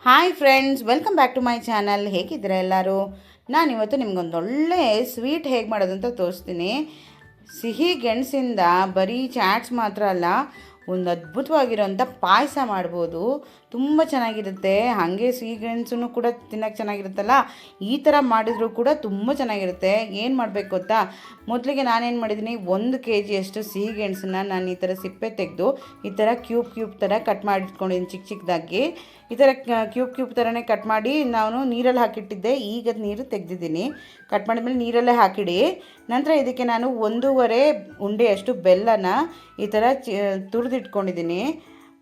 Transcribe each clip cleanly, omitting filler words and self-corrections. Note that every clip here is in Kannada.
Hi friends, welcome back to my channel. ಹೇಗಿದ್ದೀರಾ ಎಲ್ಲರೂ? ನಾನಿವತ್ತು ನಿಮ್ಗೊಂದು ಒಳ್ಳೆ ಸ್ವೀಟ್ ಹೇಗೆ ಮಾಡೋದು ಅಂತ ತೋರಿಸ್ತೀನಿ. ಸಿಹಿ ಗೆಣಸಿಂದ ಬರೀ ಚಾಟ್ಸ್ ಮಾತ್ರ ಅಲ್ಲ, ಒಂದು ಅದ್ಭುತವಾಗಿರೋಂಥ ಪಾಯಸ ಮಾಡ್ಬೋದು. ತುಂಬ ಚೆನ್ನಾಗಿರುತ್ತೆ. ಹಾಗೆ ಸಿಹಿ ಗೆಣಸು ಕೂಡ ತಿನ್ನೋಕ್ಕೆ ಚೆನ್ನಾಗಿರುತ್ತಲ್ಲ, ಈ ಥರ ಮಾಡಿದರೂ ಕೂಡ ತುಂಬ ಚೆನ್ನಾಗಿರುತ್ತೆ. ಏನು ಮಾಡಬೇಕು ಗೊತ್ತಾ? ಮೊದಲಿಗೆ ನಾನೇನು ಮಾಡಿದ್ದೀನಿ, 1 kg ಸಿಹಿ ಗೆಣಸನ್ನ ನಾನು ಈ ಥರ ಸಿಪ್ಪೆ ತೆಗೆದು ಈ ಥರ ಕ್ಯೂಬ್ ಥರ ಕಟ್ ಮಾಡಿಟ್ಕೊಂಡಿದ್ದೀನಿ. ಚಿಕ್ಕದಾಗಿ ಈ ಥರ ಕ್ಯೂಬ್ ಥರನೇ ಕಟ್ ಮಾಡಿ ನಾನು ನೀರಲ್ಲಿ ಹಾಕಿಟ್ಟಿದ್ದೆ. ಈಗ ನೀರು ತೆಗೆದಿದ್ದೀನಿ. ಕಟ್ ಮಾಡಿದ್ಮೇಲೆ ನೀರಲ್ಲೇ ಹಾಕಿಡಿ. ನಂತರ ಇದಕ್ಕೆ ನಾನು 1.5 ಉಂಡೆಯಷ್ಟು ಬೆಲ್ಲನ ಈ ಥರ ತುರಿದಿಟ್ಕೊಂಡಿದ್ದೀನಿ.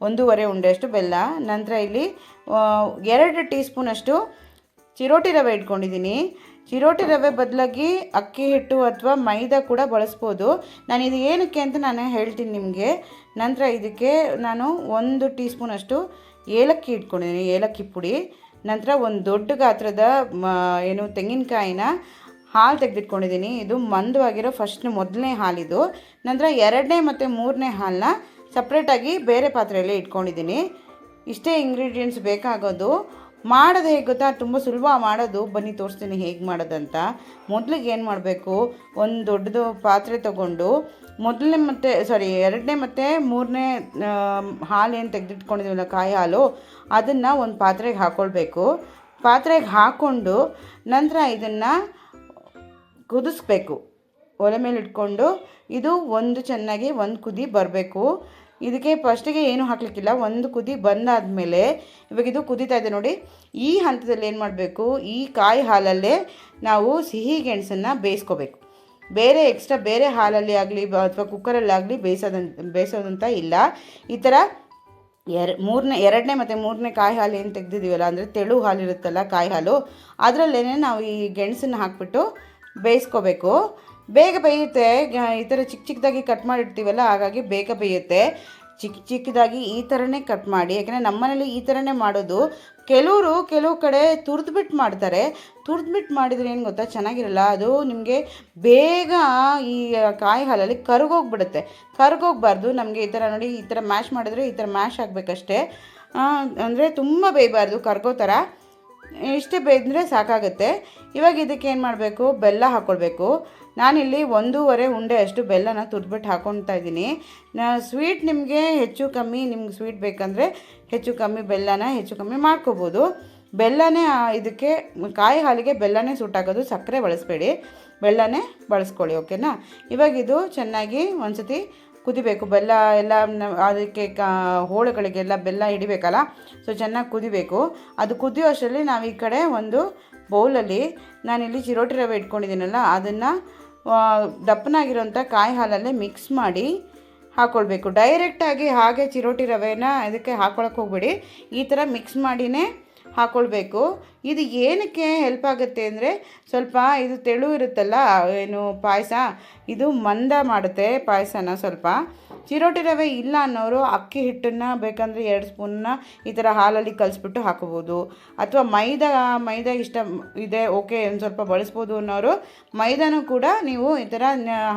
1.5 ಉಂಡೆಯಷ್ಟು ಬೆಲ್ಲ. ನಂತರ ಇಲ್ಲಿ 2 ಟೀ ಸ್ಪೂನಷ್ಟು ಚಿರೋಟಿ ರವೆ ಇಟ್ಕೊಂಡಿದ್ದೀನಿ. ಚಿರೋಟಿ ರವೆ ಬದಲಾಗಿ ಅಕ್ಕಿ ಹಿಟ್ಟು ಅಥವಾ ಮೈದಾ ಕೂಡ ಬಳಸ್ಬೋದು. ನಾನು ಇದು ಏನಕ್ಕೆ ಅಂತ ನಾನು ಹೇಳ್ತೀನಿ ನಿಮಗೆ. ನಂತರ ಇದಕ್ಕೆ ನಾನು 1 ಟೀ ಸ್ಪೂನಷ್ಟು ಏಲಕ್ಕಿ ಇಟ್ಕೊಂಡಿದ್ದೀನಿ, ಏಲಕ್ಕಿ ಪುಡಿ. ನಂತರ ಒಂದು ದೊಡ್ಡ ಗಾತ್ರದ ತೆಂಗಿನಕಾಯಿನ ಹಾಲು ತೆಗೆದಿಟ್ಕೊಂಡಿದ್ದೀನಿ. ಇದು ಮಂದವಾಗಿರೋ ಮೊದಲನೇ ಹಾಲಿದು. ನಂತರ 2ನೇ ಮತ್ತು 3ನೇ ಹಾಲನ್ನ ಸಪ್ರೇಟಾಗಿ ಬೇರೆ ಪಾತ್ರೆಯಲ್ಲಿ ಇಟ್ಕೊಂಡಿದ್ದೀನಿ. ಇಷ್ಟೇ ಇಂಗ್ರೀಡಿಯೆಂಟ್ಸ್ ಬೇಕಾಗೋದು. ಮಾಡೋದು ಹೇಗೆ ಗೊತ್ತಾ? ತುಂಬ ಸುಲಭ ಮಾಡೋದು. ಬನ್ನಿ ತೋರಿಸ್ತೀನಿ ಹೇಗೆ ಮಾಡೋದಂತ. ಮೊದಲಿಗೆ ಏನು ಮಾಡಬೇಕು, ಒಂದು ದೊಡ್ಡದು ಪಾತ್ರೆ ತೊಗೊಂಡು 2ನೇ ಮತ್ತು 3ನೇ ಹಾಲು ಏನು ತೆಗೆದಿಟ್ಕೊಂಡಿದ್ದೀವಲ್ಲ, ಕಾಯಿ ಹಾಲು, ಅದನ್ನು ಒಂದು ಪಾತ್ರೆಗೆ ಹಾಕ್ಕೊಳ್ಬೇಕು. ಪಾತ್ರೆಗೆ ಹಾಕ್ಕೊಂಡು ನಂತರ ಇದನ್ನು ಕುದಿಸ್ಬೇಕು. ಒಲೆ ಮೇಲೆ ಇಟ್ಕೊಂಡು ಇದು ಚೆನ್ನಾಗಿ ಒಂದು ಕುದಿ ಬರಬೇಕು. ಇದಕ್ಕೆ ಫಸ್ಟಿಗೆ ಏನು ಹಾಕಲಿಕ್ಕಿಲ್ಲ. ಒಂದು ಕುದಿ ಬಂದಾದಮೇಲೆ ಇವಾಗ ಇದು ಕುದೀತಾ ಇದೆ ನೋಡಿ. ಈ ಹಂತದಲ್ಲಿ ಏನು ಮಾಡಬೇಕು, ಈ ಕಾಯಿ ಹಾಲಲ್ಲೇ ನಾವು ಸಿಹಿ ಗೆಣಸನ್ನು ಬೇಯಿಸ್ಕೋಬೇಕು. ಬೇರೆ ಹಾಲಲ್ಲಿ ಆಗಲಿ ಅಥವಾ ಕುಕ್ಕರಲ್ಲಿ ಆಗಲಿ ಬೇಯಿಸೋದಂತ ಇಲ್ಲ. ಈ ಥರ 2ನೇ ಮತ್ತು 3ನೇ ಕಾಯಿ ಹಾಲು ಏನು ತೆಗೆದಿದ್ದೀವಲ್ಲ, ಅಂದರೆ ತೆಳು ಹಾಲು ಇರುತ್ತಲ್ಲ, ಕಾಯಿ ಹಾಲು, ಅದರಲ್ಲೇ ನಾವು ಈ ಗೆಣಸನ್ನು ಹಾಕ್ಬಿಟ್ಟು ಬೇಯಿಸ್ಕೋಬೇಕು. ಬೇಗ ಬೇಯುತ್ತೆ. ಈ ಥರ ಚಿಕ್ಕದಾಗಿ ಕಟ್ ಮಾಡಿರ್ತೀವಲ್ಲ, ಹಾಗಾಗಿ ಬೇಗ ಬೇಯುತ್ತೆ. ಚಿಕ್ಕದಾಗಿ ಈ ಥರನೇ ಕಟ್ ಮಾಡಿ. ಯಾಕೆಂದರೆ ನಮ್ಮನೇಲಿ ಈ ಥರನೇ ಮಾಡೋದು. ಕೆಲವು ಕಡೆ ತುರಿದ್ಬಿಟ್ಟು ಮಾಡ್ತಾರೆ. ತುರಿದ್ಬಿಟ್ಟು ಮಾಡಿದರೆ ಏನು ಗೊತ್ತಾ, ಚೆನ್ನಾಗಿರಲ್ಲ. ಅದು ನಿಮಗೆ ಬೇಗ ಈ ಕಾಯಿ ಹಾಲಲ್ಲಿ ಕರಗೋಗ್ಬಿಡುತ್ತೆ. ಕರಗೋಗ್ಬಾರ್ದು. ನಮಗೆ ಈ ಥರ ನೋಡಿ, ಈ ಥರ ಮ್ಯಾಶ್ ಮಾಡಿದ್ರೆ ಈ ಥರ ಮ್ಯಾಶ್ ಆಗಬೇಕಷ್ಟೇ. ಅಂದರೆ ತುಂಬ ಬೇಯಬಾರ್ದು, ಕರಗೋ ಥರ. ಇಷ್ಟೇ ಬೇಯಿದ್ರೆ ಸಾಕಾಗುತ್ತೆ. ಇವಾಗ ಇದಕ್ಕೆ ಏನು ಮಾಡಬೇಕು, ಬೆಲ್ಲ ಹಾಕ್ಕೊಳ್ಬೇಕು. ನಾನಿಲ್ಲಿ 1.5 ಉಂಡೆಯಷ್ಟು ಬೆಲ್ಲನ ತುರಿದ್ಬಿಟ್ಟು ಹಾಕ್ಕೊಳ್ತಾ ಇದ್ದೀನಿ. ಸ್ವೀಟ್ ನಿಮಗೆ ಹೆಚ್ಚು ಕಮ್ಮಿ, ನಿಮ್ಗೆ ಸ್ವೀಟ್ ಬೇಕಂದರೆ ಹೆಚ್ಚು ಕಮ್ಮಿ ಬೆಲ್ಲನ ಹೆಚ್ಚು ಕಮ್ಮಿ ಮಾಡ್ಕೋಬೋದು. ಬೆಲ್ಲನೇ ಇದಕ್ಕೆ, ಕಾಯಿ ಹಾಲಿಗೆ ಬೆಲ್ಲನೇ ಸೂಟಾಗೋದು. ಸಕ್ಕರೆ ಬಳಸಬೇಡಿ, ಬೆಲ್ಲನೇ ಬಳಸ್ಕೊಳ್ಳಿ, ಓಕೆನಾ? ಇವಾಗ ಇದು ಚೆನ್ನಾಗಿ ಒಂದು ಸತಿ ಕುದಿಬೇಕು. ಬೆಲ್ಲ ಎಲ್ಲ ಅದಕ್ಕೆ ಹೋಳುಗಳಿಗೆಲ್ಲ ಬೆಲ್ಲ ಹಿಡಿಬೇಕಲ್ಲ, ಸೊ ಚೆನ್ನಾಗಿ ಕುದಿಬೇಕು. ಅದು ಕುದಿಯೋ ಅಷ್ಟರಲ್ಲಿ ನಾವು ಈ ಕಡೆ ಒಂದು ಬೌಲಲ್ಲಿ ನಾನಿಲ್ಲಿ ಚಿರೋಟಿ ರವೆ ಇಟ್ಕೊಂಡಿದ್ದೀನಲ್ಲ, ಅದನ್ನು ದಪ್ಪನಾಗಿರೋಂಥ ಕಾಯಿ ಹಾಲಲ್ಲೇ ಮಿಕ್ಸ್ ಮಾಡಿ ಹಾಕ್ಕೊಳ್ಬೇಕು. ಡೈರೆಕ್ಟಾಗಿ ಹಾಗೆ ಚಿರೋಟಿ ರವೆನ ಇದಕ್ಕೆ ಹಾಕ್ಕೊಳಕ್ಕೆ ಹೋಗ್ಬೇಡಿ. ಈ ಥರ ಮಿಕ್ಸ್ ಮಾಡಿನೇ ಹಾಕ್ಕೊಳ್ಬೇಕು. ಇದು ಏನಕ್ಕೆ ಹೆಲ್ಪ್ ಆಗುತ್ತೆ ಅಂದರೆ, ಸ್ವಲ್ಪ ಇದು ತೆಳು ಇರುತ್ತಲ್ಲ ಪಾಯಸ, ಇದು ಮಂದ ಮಾಡುತ್ತೆ ಪಾಯಸನ. ಸ್ವಲ್ಪ ಚಿರೋಟಿ ರವೆ ಇಲ್ಲ ಅನ್ನೋರು ಅಕ್ಕಿ ಹಿಟ್ಟನ್ನು ಬೇಕಂದರೆ 2 ಸ್ಪೂನ್ನ ಈ ಥರ ಹಾಲಲ್ಲಿ ಕಲಿಸ್ಬಿಟ್ಟು ಹಾಕೋಬೋದು. ಅಥವಾ ಮೈದಾ ಇಷ್ಟ ಇದೆ, ಓಕೆ, ಒಂದು ಸ್ವಲ್ಪ ಬಳಸ್ಬೋದು ಅನ್ನೋರು ಮೈದಾನೂ ಕೂಡ ನೀವು ಈ ಥರ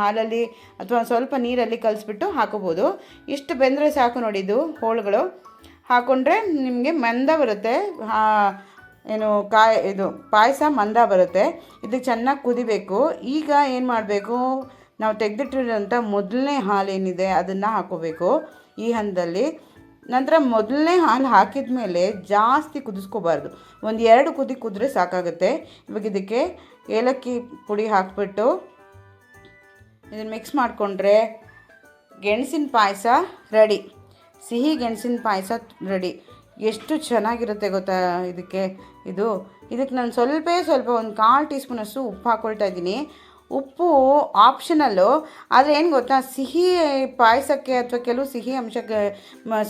ಹಾಲಲ್ಲಿ ಅಥವಾ ಸ್ವಲ್ಪ ನೀರಲ್ಲಿ ಕಲಿಸ್ಬಿಟ್ಟು ಹಾಕೋಬೋದು. ಇಷ್ಟು ಬೆಂದರೆ ಸಾಕು ನೋಡಿ. ಇದು ಹೋಳುಗಳು ಹಾಕ್ಕೊಂಡ್ರೆ ನಿಮಗೆ ಮಂದ ಬರುತ್ತೆ. ಇದು ಪಾಯಸ ಮಂದ ಬರುತ್ತೆ. ಇದು ಚೆನ್ನಾಗಿ ಕುದಿಬೇಕು. ಈಗ ಏನು ಮಾಡಬೇಕು, ನಾವು ತೆಗೆದಿಟ್ಟಿರೋಂಥ ಮೊದಲನೇ ಹಾಲೇನಿದೆ ಅದನ್ನು ಹಾಕ್ಕೋಬೇಕು ಈ ಹಂತದಲ್ಲಿ. ನಂತರ ಮೊದಲನೇ ಹಾಲು ಹಾಕಿದ ಮೇಲೆ ಜಾಸ್ತಿ ಕುದಿಸ್ಕೋಬಾರ್ದು. 1-2 ಕುದಿ ಕುದ್ರೆ ಸಾಕಾಗುತ್ತೆ. ಇವಾಗ ಇದಕ್ಕೆ ಏಲಕ್ಕಿ ಪುಡಿ ಹಾಕ್ಬಿಟ್ಟು ಇದನ್ನು ಮಿಕ್ಸ್ ಮಾಡಿಕೊಂಡ್ರೆ ಗೆಣಸಿನ ಪಾಯಸ ರೆಡಿ. ಸಿಹಿ ಗೆಣಸಿನ ಪಾಯಸ ರೆಡಿ. ಎಷ್ಟು ಚೆನ್ನಾಗಿರುತ್ತೆ ಗೊತ್ತಾ ಇದಕ್ಕೆ ನಾನು ಸ್ವಲ್ಪ 1/4 ಟೀ ಸ್ಪೂನಷ್ಟು ಉಪ್ಪು ಹಾಕ್ಕೊಳ್ತಾ ಇದ್ದೀನಿ. ಉಪ್ಪು ಆಪ್ಷನಲ್ಲು, ಆದರೆ ಏನು ಗೊತ್ತಾ, ಸಿಹಿ ಪಾಯಸಕ್ಕೆ ಅಥವಾ ಕೆಲವು ಸಿಹಿ ಅಂಶಕ್ಕೆ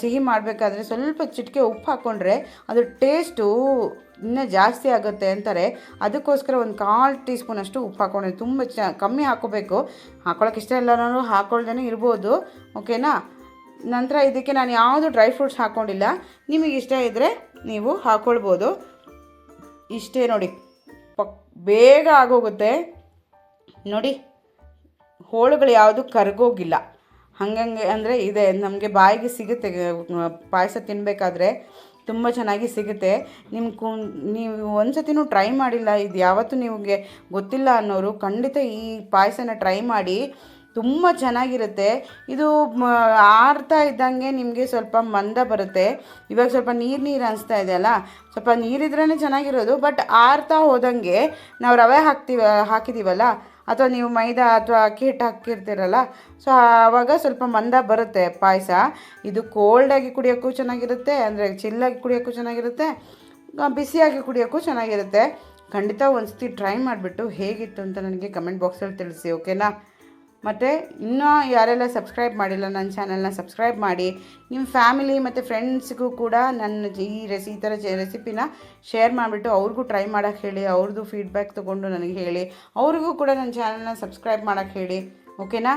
ಸಿಹಿ ಮಾಡಬೇಕಾದ್ರೆ ಸ್ವಲ್ಪ ಚಿಟಿಕೆ ಉಪ್ಪು ಹಾಕ್ಕೊಂಡ್ರೆ ಅದು ಟೇಸ್ಟು ಇನ್ನೂ ಜಾಸ್ತಿ ಆಗುತ್ತೆ ಅಂತಾರೆ. ಅದಕ್ಕೋಸ್ಕರ 1/4 ಟೀ ಸ್ಪೂನಷ್ಟು ಉಪ್ಪು ಹಾಕ್ಕೊಂಡ್ರೆ ತುಂಬ ಕಮ್ಮಿ ಹಾಕ್ಕೋಬೇಕು. ಹಾಕ್ಕೊಳ್ಳೋಕೆ ಇಷ್ಟ ಇಲ್ಲ ಅನ್ನೋರು ಹಾಕ್ಕೊಳ್ದೇ ಇರ್ಬೋದು, ಓಕೆನಾ? ನಂತರ ಇದಕ್ಕೆ ನಾನು ಯಾವುದು ಡ್ರೈ ಫ್ರೂಟ್ಸ್ ಹಾಕ್ಕೊಂಡಿಲ್ಲ. ನಿಮಗೆ ಇಷ್ಟ ಇದ್ದರೆ ನೀವು ಹಾಕ್ಕೊಳ್ಬೋದು. ಇಷ್ಟೇ ನೋಡಿ, ಬೇಗ ಆಗೋಗುತ್ತೆ ನೋಡಿ. ಹೋಳುಗಳು ಯಾವುದು ಕರಗೋಗಿಲ್ಲ, ಹಂಗಂಗೆ ಅಂದರೆ ಇದೆ. ನಮಗೆ ಬಾಯಿಗೆ ಸಿಗುತ್ತೆ ಪಾಯಸ ತಿನ್ನಬೇಕಾದ್ರೆ. ತುಂಬ ಚೆನ್ನಾಗಿ ಸಿಗುತ್ತೆ. ನೀವು ಒಂದು ಸತಿನೂ ಟ್ರೈ ಮಾಡಿಲ್ಲ, ಇದು ಯಾವತ್ತೂ ನಿಮಗೆ ಗೊತ್ತಿಲ್ಲ ಅನ್ನೋರು ಖಂಡಿತ ಈ ಪಾಯಸನ ಟ್ರೈ ಮಾಡಿ. ತುಂಬ ಚೆನ್ನಾಗಿರುತ್ತೆ. ಇದು ಆರ್ತಾ ಇದ್ದಂಗೆ ನಿಮಗೆ ಸ್ವಲ್ಪ ಮಂದ ಬರುತ್ತೆ. ಇವಾಗ ಸ್ವಲ್ಪ ನೀರು ಅನಿಸ್ತಾ ಇದೆಯಲ್ಲ, ಸ್ವಲ್ಪ ನೀರಿದ್ರೇ ಚೆನ್ನಾಗಿರೋದು. ಬಟ್ ಆರ್ತಾ ಹೋದಂಗೆ ನಾವು ರವೆ ಹಾಕಿದ್ದೀವಲ್ಲ, ಅಥವಾ ನೀವು ಮೈದಾ ಅಥವಾ ಅಕ್ಕಿ ಹಿಟ್ಟು ಹಾಕಿರ್ತೀರಲ್ಲ, ಸೊ ಆವಾಗ ಸ್ವಲ್ಪ ಮಂದ ಬರುತ್ತೆ ಪಾಯಸ. ಇದು ಕೋಲ್ಡಾಗಿ ಕುಡಿಯೋಕ್ಕೂ ಚೆನ್ನಾಗಿರುತ್ತೆ, ಅಂದರೆ ಚಿಲ್ಲಾಗಿ ಕುಡಿಯೋಕ್ಕೂ ಚೆನ್ನಾಗಿರುತ್ತೆ, ಬಿಸಿಯಾಗಿ ಕುಡಿಯೋಕ್ಕೂ ಚೆನ್ನಾಗಿರುತ್ತೆ. ಖಂಡಿತ ಒಂದು ಸತಿ ಟ್ರೈ ಮಾಡಿಬಿಟ್ಟು ಹೇಗಿತ್ತು ಅಂತ ನನಗೆ ಕಮೆಂಟ್ ಬಾಕ್ಸಲ್ಲಿ ತಿಳಿಸಿ, ಓಕೆನಾ? ಮತ್ತು ಇನ್ನೂ ಯಾರೆಲ್ಲ ಸಬ್ಸ್ಕ್ರೈಬ್ ಮಾಡಿಲ್ಲ ನನ್ನ ಚಾನಲ್ನ ಸಬ್ಸ್ಕ್ರೈಬ್ ಮಾಡಿ. ನಿಮ್ಮ ಫ್ಯಾಮಿಲಿ ಮತ್ತು ಫ್ರೆಂಡ್ಸ್ಗೂ ಕೂಡ ನನ್ನ ಈ ಥರ ರೆಸಿಪಿನ ಶೇರ್ ಮಾಡಿಬಿಟ್ಟು ಅವ್ರಿಗೂ ಟ್ರೈ ಮಾಡೋಕ್ಕೆ ಹೇಳಿ. ಅವ್ರದ್ದು ಫೀಡ್ಬ್ಯಾಕ್ ತೊಗೊಂಡು ನನಗೆ ಹೇಳಿ. ಅವ್ರಿಗೂ ಕೂಡ ನನ್ನ ಚಾನಲ್ನ ಸಬ್ಸ್ಕ್ರೈಬ್ ಮಾಡೋಕ್ಕೆ ಹೇಳಿ, ಓಕೆನಾ?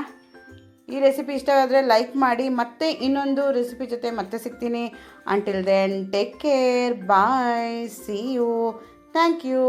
ಈ ರೆಸಿಪಿ ಇಷ್ಟ ಆದರೆ ಲೈಕ್ ಮಾಡಿ. ಮತ್ತೆ ಇನ್ನೊಂದು ರೆಸಿಪಿ ಜೊತೆ ಮತ್ತೆ ಸಿಗ್ತೀನಿ. Until then take care, bye, see you, thank you.